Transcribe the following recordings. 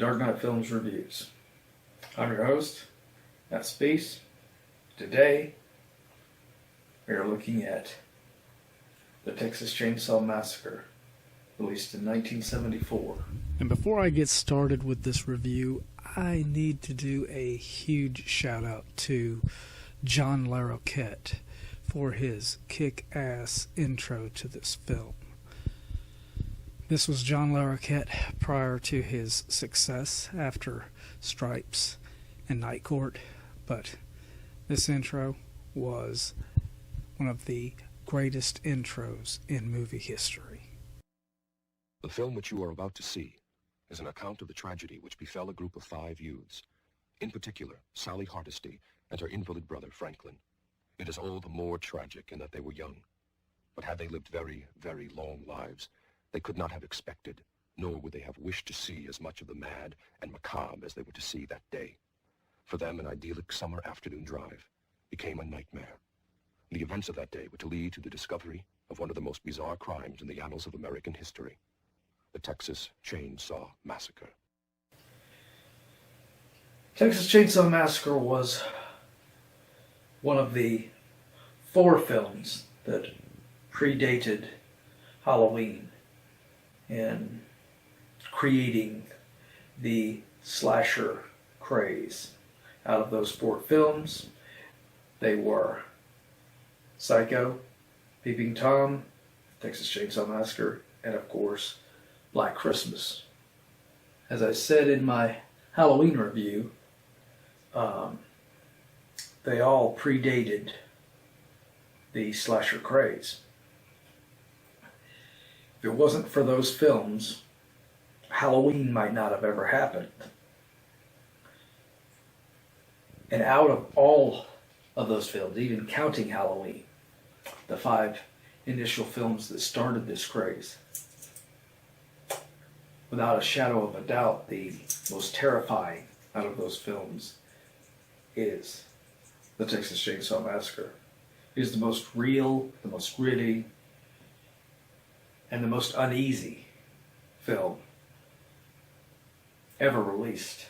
Dark Knight Films Reviews. I'm your host, Spease. Today, we are looking at the Texas Chainsaw Massacre, released in 1974. And before I get started with this review, I need to do a huge shout out to John Larroquette for his kick-ass intro to this film. This was John Larroquette prior to his success after Stripes and Night Court, but this intro was one of the greatest intros in movie history. The film which you are about to see is an account of the tragedy which befell a group of 5 youths, in particular Sally Hardesty and her invalid brother Franklin. It is all the more tragic in that they were young, but had they lived very, very long lives, they could not have expected, nor would they have wished to see as much of the mad and macabre as they were to see that day. For them, an idyllic summer afternoon drive became a nightmare. The events of that day were to lead to the discovery of one of the most bizarre crimes in the annals of American history, the Texas Chainsaw Massacre. Texas Chainsaw Massacre was one of the 4 films that predated Halloween in creating the slasher craze. Out of those 4 films, they were Psycho, Peeping Tom, Texas Chainsaw Massacre, and of course, Black Christmas. As I said in my Halloween review, they all predated the slasher craze. If it wasn't for those films, Halloween might not have ever happened. And out of all of those films, even counting Halloween, the 5 initial films that started this craze, without a shadow of a doubt, the most terrifying out of those films is the Texas Chainsaw Massacre. It is the most real, the most gritty, and the most uneasy film ever released.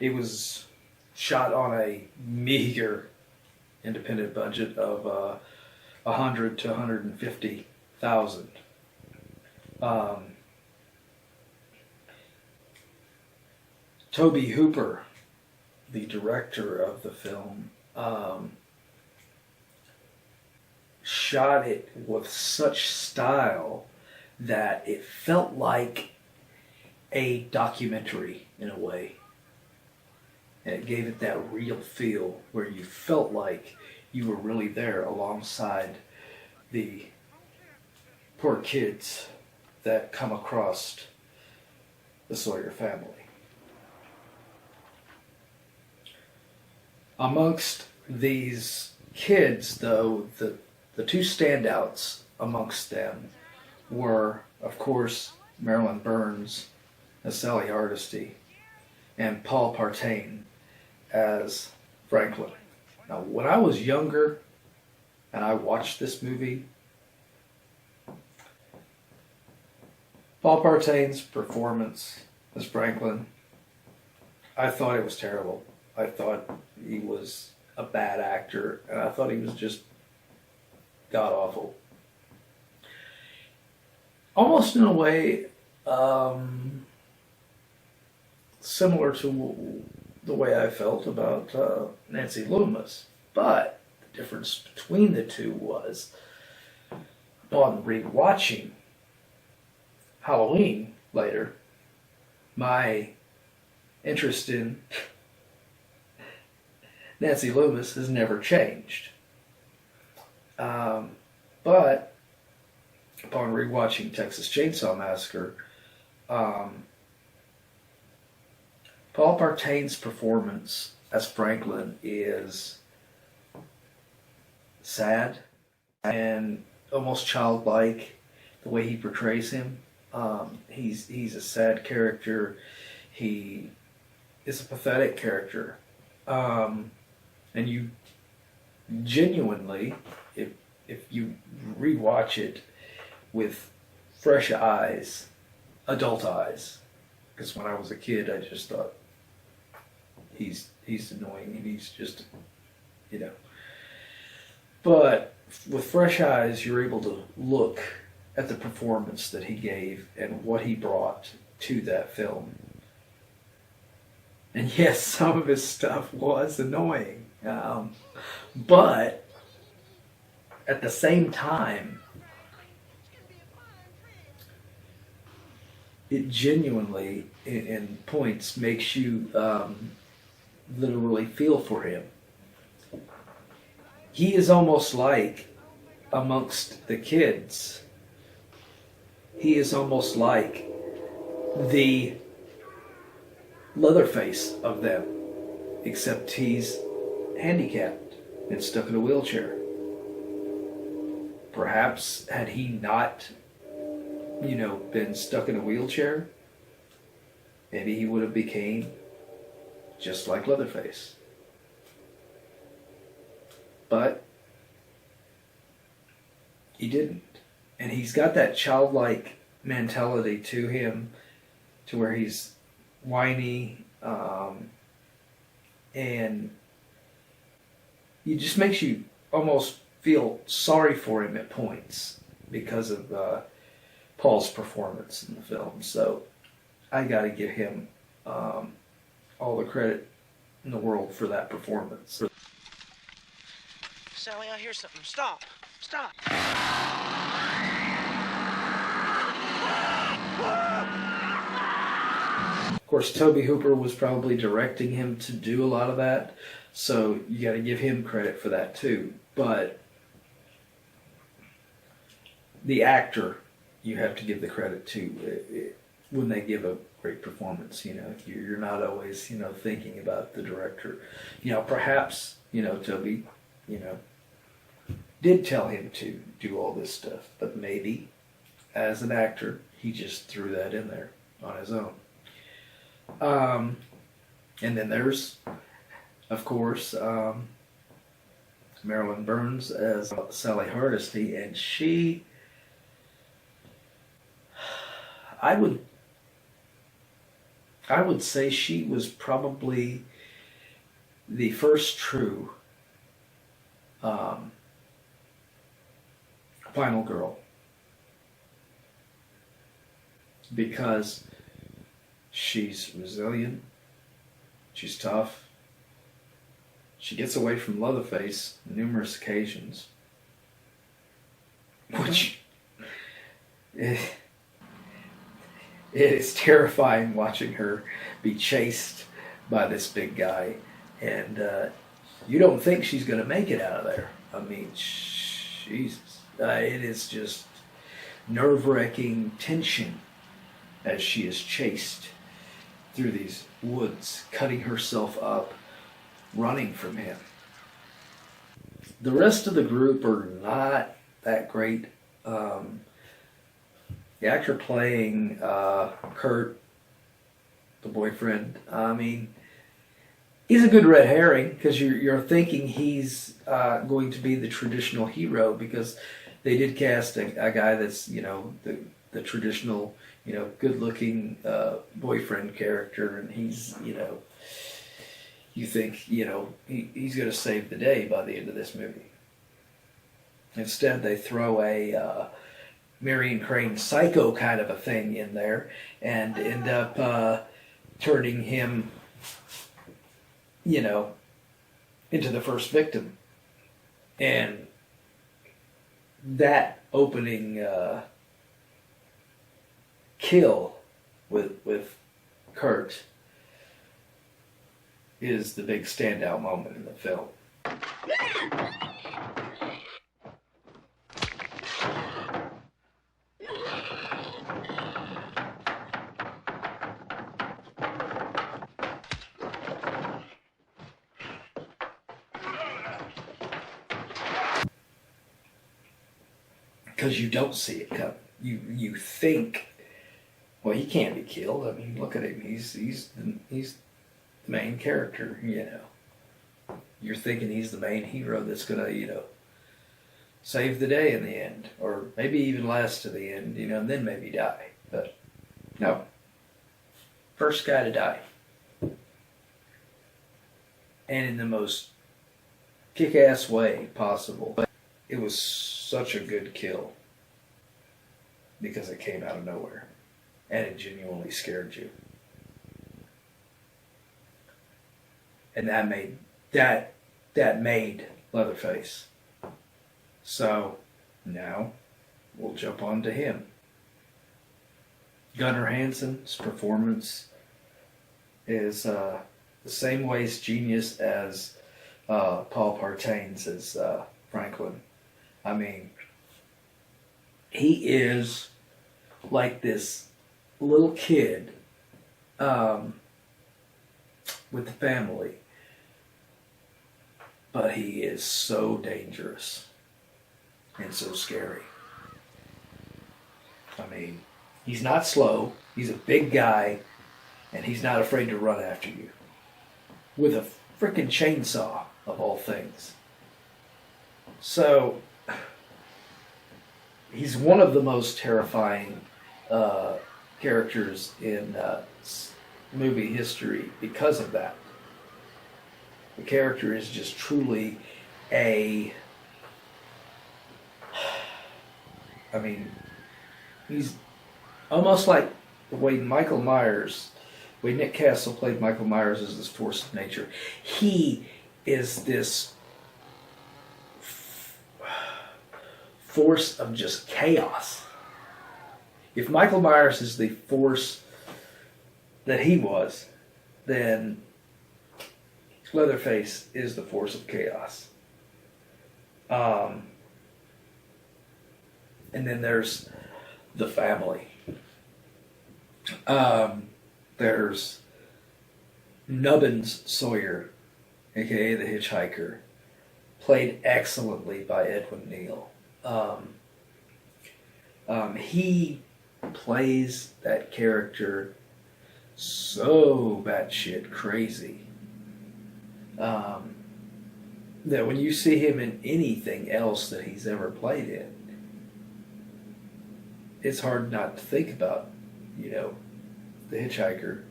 It was shot on a meager independent budget of $100,000 to $150,000. Tobe Hooper, the director of the film, shot it with such style that it felt like a documentary in a way. And it gave it that real feel where you felt like you were really there alongside the poor kids that come across the Sawyer family. Amongst these kids, though, the 2 standouts amongst them were, of course, Marilyn Burns as Sally Hardesty and Paul Partain as Franklin. Now, when I was younger and I watched this movie, Paul Partain's performance as Franklin, I thought it was terrible. I thought he was a bad actor, and I thought he was just god-awful. Almost in a way similar to the way I felt about Nancy Loomis. But the difference between the two was, upon re-watching Halloween later, my interest in Nancy Loomis has never changed. But upon rewatching Texas Chainsaw Massacre, Paul Partain's performance as Franklin is sad and almost childlike, the way he portrays him. He's a sad character. He is a pathetic character. And you genuinely, if you rewatch it with fresh eyes, adult eyes. Because when I was a kid, I just thought he's annoying and he's just, you know. But with fresh eyes, you're able to look at the performance that he gave and what he brought to that film. And yes, some of his stuff was annoying. But at the same time, it genuinely, in points, makes you literally feel for him. He is almost like, amongst the kids, he is almost like the Leatherface of them, except he's handicapped and stuck in a wheelchair. Perhaps had he not, you know, been stuck in a wheelchair, maybe he would have became just like Leatherface. But he didn't. And he's got that childlike mentality to him, to where he's whiny, and it just makes you almost feel sorry for him at points because of Paul's performance in the film. So I got to give him all the credit in the world for that performance. Sally, I hear something. Stop. Stop. Of course, Tobe Hooper was probably directing him to do a lot of that, so you got to give him credit for that too. But the actor, you have to give the credit to when they give a great performance. You know, you're not always, you know, thinking about the director. You know, perhaps, you know, Tobe, you know, did tell him to do all this stuff, but maybe as an actor, he just threw that in there on his own. And then there's, of course, Marilyn Burns as Sally Hardesty, and she, I would say she was probably the first true final girl, because she's resilient, she's tough, she gets away from Leatherface on numerous occasions, which it is terrifying watching her be chased by this big guy, and you don't think she's going to make it out of there. I mean, Jesus. It is just nerve-wracking tension as she is chased through these woods, cutting herself up, running from him. The rest of the group are not that great. The actor playing Kurt, the boyfriend, I mean, he's a good red herring, because you're thinking he's going to be the traditional hero, because they did cast a guy that's, you know, the traditional, you know, good-looking boyfriend character, and he's, you know, you think, you know, he's going to save the day by the end of this movie. Instead, they throw a Marion Crane Psycho kind of a thing in there, and end up turning him, you know, into the first victim. And that opening kill with Kurt is the big standout moment in the film. Because you don't see it coming. You think, well, he can't be killed. I mean, look at him. He's the main character, you know. You're thinking he's the main hero that's going to, you know, save the day in the end. Or maybe even last to the end, you know, and then maybe die. But No. First guy to die. And in the most kick-ass way possible. It was such a good kill. Because it came out of nowhere. And it genuinely scared you. And that made Leatherface. So now we'll jump on to him. Gunnar Hansen's performance is the same ways genius as Paul Partain's as Franklin. I mean, he is like this little kid with the family, but he is so dangerous and so scary. I mean, he's not slow, he's a big guy, and he's not afraid to run after you. With a freaking chainsaw, of all things. So, he's one of the most terrifying characters in movie history because of that. The character is just truly he's almost like the way Nick Castle played Michael Myers as this force of nature. He is this force of just chaos. If Michael Myers is the force that he was, then Leatherface is the force of chaos. And then there's the family. There's Nubbins Sawyer, aka the Hitchhiker, played excellently by Edwin Neal. He plays that character so batshit crazy that when you see him in anything else that he's ever played in, it's hard not to think about, the Hitchhiker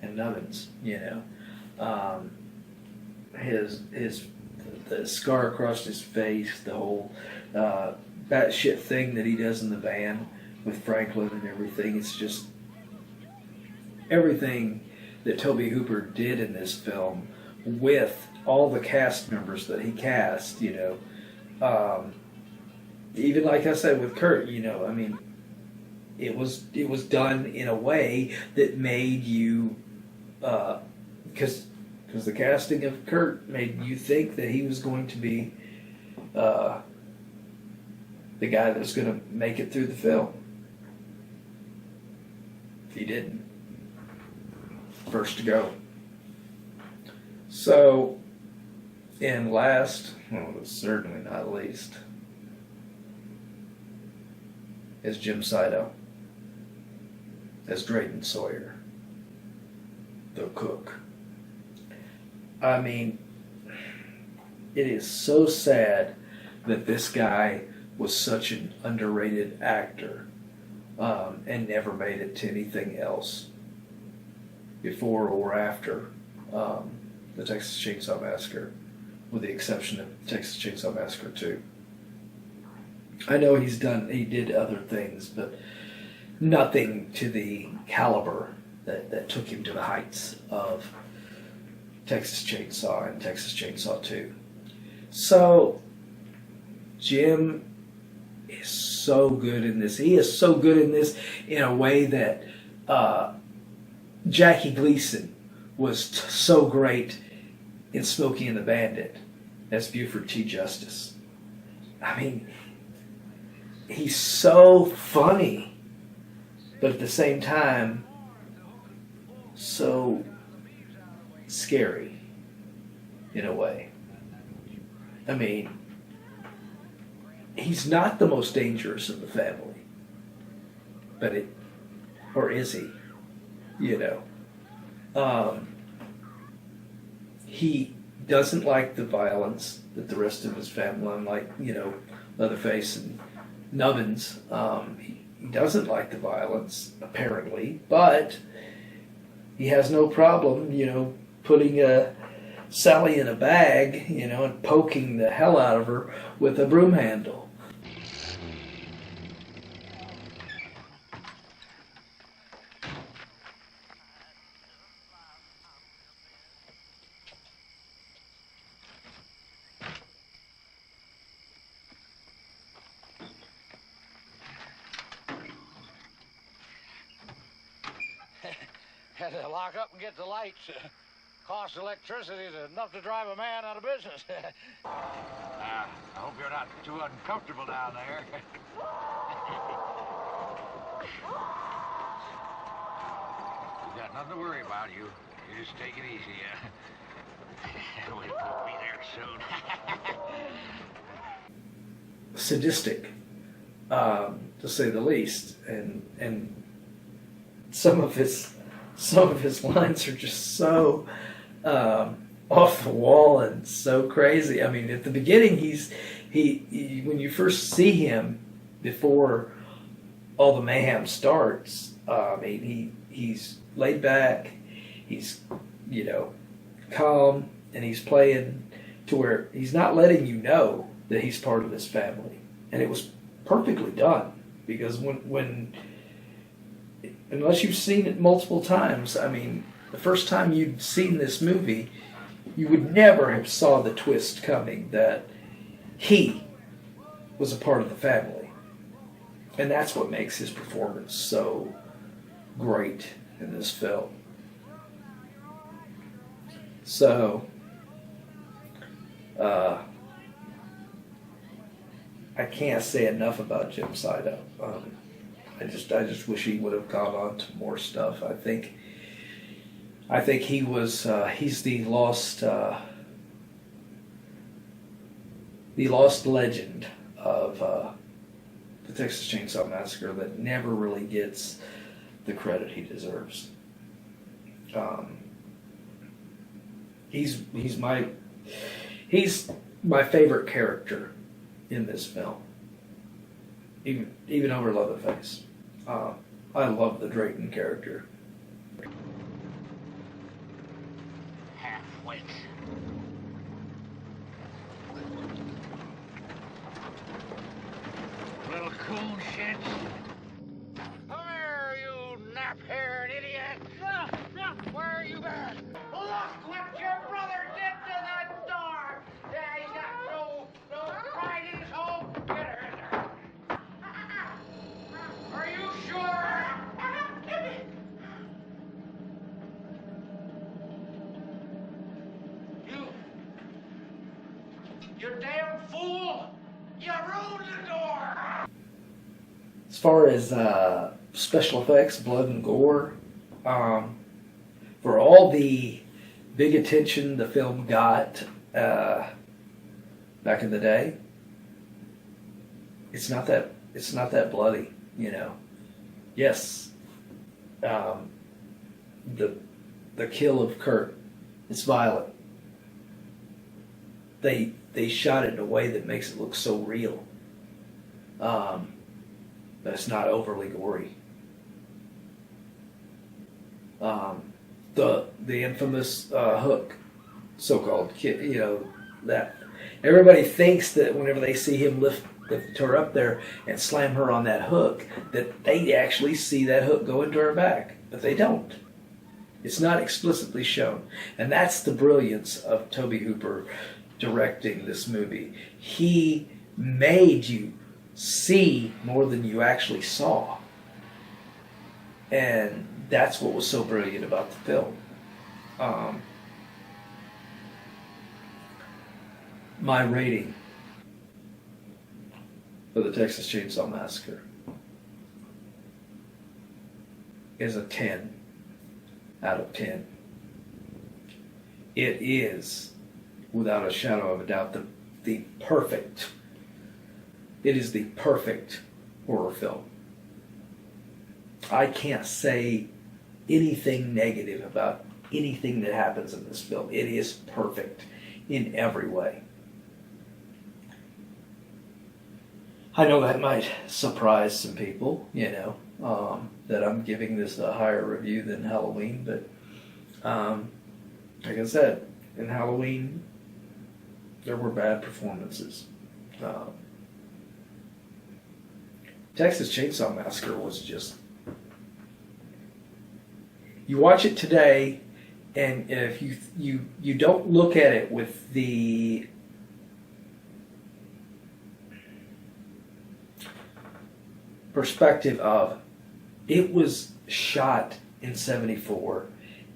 and Nubbins, the scar across his face, the whole batshit thing that he does in the van with Franklin and everything. It's just everything that Tobe Hooper did in this film with all the cast members that he cast, even like I said with Kurt, it was done in a way that made you, because the casting of Kurt made you think that he was going to be the guy that was going to make it through the film. He didn't. First to go. So, and last, certainly not least, is Jim Siedow as Drayton Sawyer, the cook. I mean, it is so sad that this guy was such an underrated actor and never made it to anything else before or after the Texas Chainsaw Massacre, with the exception of Texas Chainsaw Massacre 2. I know he did other things, but nothing to the caliber that took him to the heights of Texas Chainsaw and Texas Chainsaw 2. So, Jim is so good in this. He is so good in this in a way that Jackie Gleason was so great in Smokey and the Bandit as Buford T. Justice. I mean, he's so funny, but at the same time, so scary in a way. I mean, he's not the most dangerous of the family, or is he? He doesn't like the violence that the rest of his family, unlike, Leatherface and Nubbins, He doesn't like the violence, apparently, but he has no problem, putting Sally in a bag, and poking the hell out of her with a broom handle. Had to lock up and get the lights. Cost electricity is enough to drive a man out of business. I hope you're not too uncomfortable down there. You got nothing to worry about. You just take it easy. We'll be there soon. Sadistic, to say the least, and some of his lines are just so off the wall and so crazy. I mean, at the beginning, he when you first see him before all the mayhem starts, he's laid back, he's calm, and he's playing to where he's not letting you know that he's part of this family, and it was perfectly done, because when unless you've seen it multiple times, I mean, the first time you'd seen this movie, you would never have saw the twist coming that he was a part of the family. And that's what makes his performance so great in this film. So, I can't say enough about Jim Siedow. I just wish he would have gone on to more stuff. I think he was he's the lost legend of the Texas Chainsaw Massacre that never really gets the credit he deserves. He's my favorite character in this film, even over Leatherface. I love the Drayton character. Half-wit. Little coon shit. Come here, you nap-haired idiot. Where are you at? Look what your brother did to that door. Yeah, he's got no pride in his home. Get her in there. Are you sure? You damn fool! You ruined the door! As far as special effects, blood and gore, for all the big attention the film got back in the day, it's not that bloody, Yes, the kill of Kurt, it's violent. They shot it in a way that makes it look so real. But it's not overly gory. The infamous hook, so-called, that everybody thinks that whenever they see him lift her up there and slam her on that hook, that they actually see that hook go into her back, but they don't. It's not explicitly shown, and that's the brilliance of Tobe Hooper directing this movie. He made you see more than you actually saw, and that's what was so brilliant about the film. My rating for the Texas Chainsaw Massacre is a 10 out of 10. It is, without a shadow of a doubt, the perfect. It is the perfect horror film. I can't say anything negative about anything that happens in this film. It is perfect in every way. I know that might surprise some people, you know, that I'm giving this a higher review than Halloween, but like I said, in Halloween, there were bad performances. Texas Chainsaw Massacre was just... You watch it today, and if you don't look at it with the perspective of it was shot in 74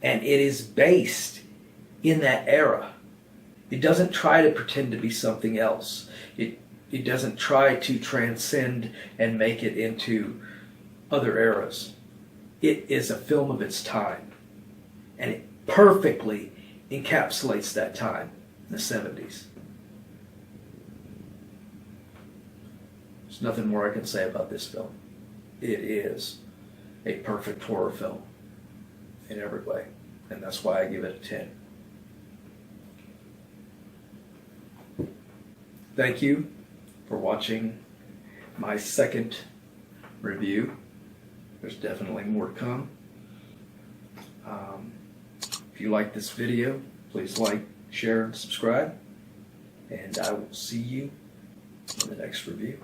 and it is based in that era. It doesn't try to pretend to be something else. It doesn't try to transcend and make it into other eras. It is a film of its time, and it perfectly encapsulates that time in the 70s. There's nothing more I can say about this film. It is a perfect horror film in every way, and that's why I give it a 10. Thank you for watching my second review. There's definitely more to come. If you like this video, please like, share, and subscribe. And I will see you in the next review.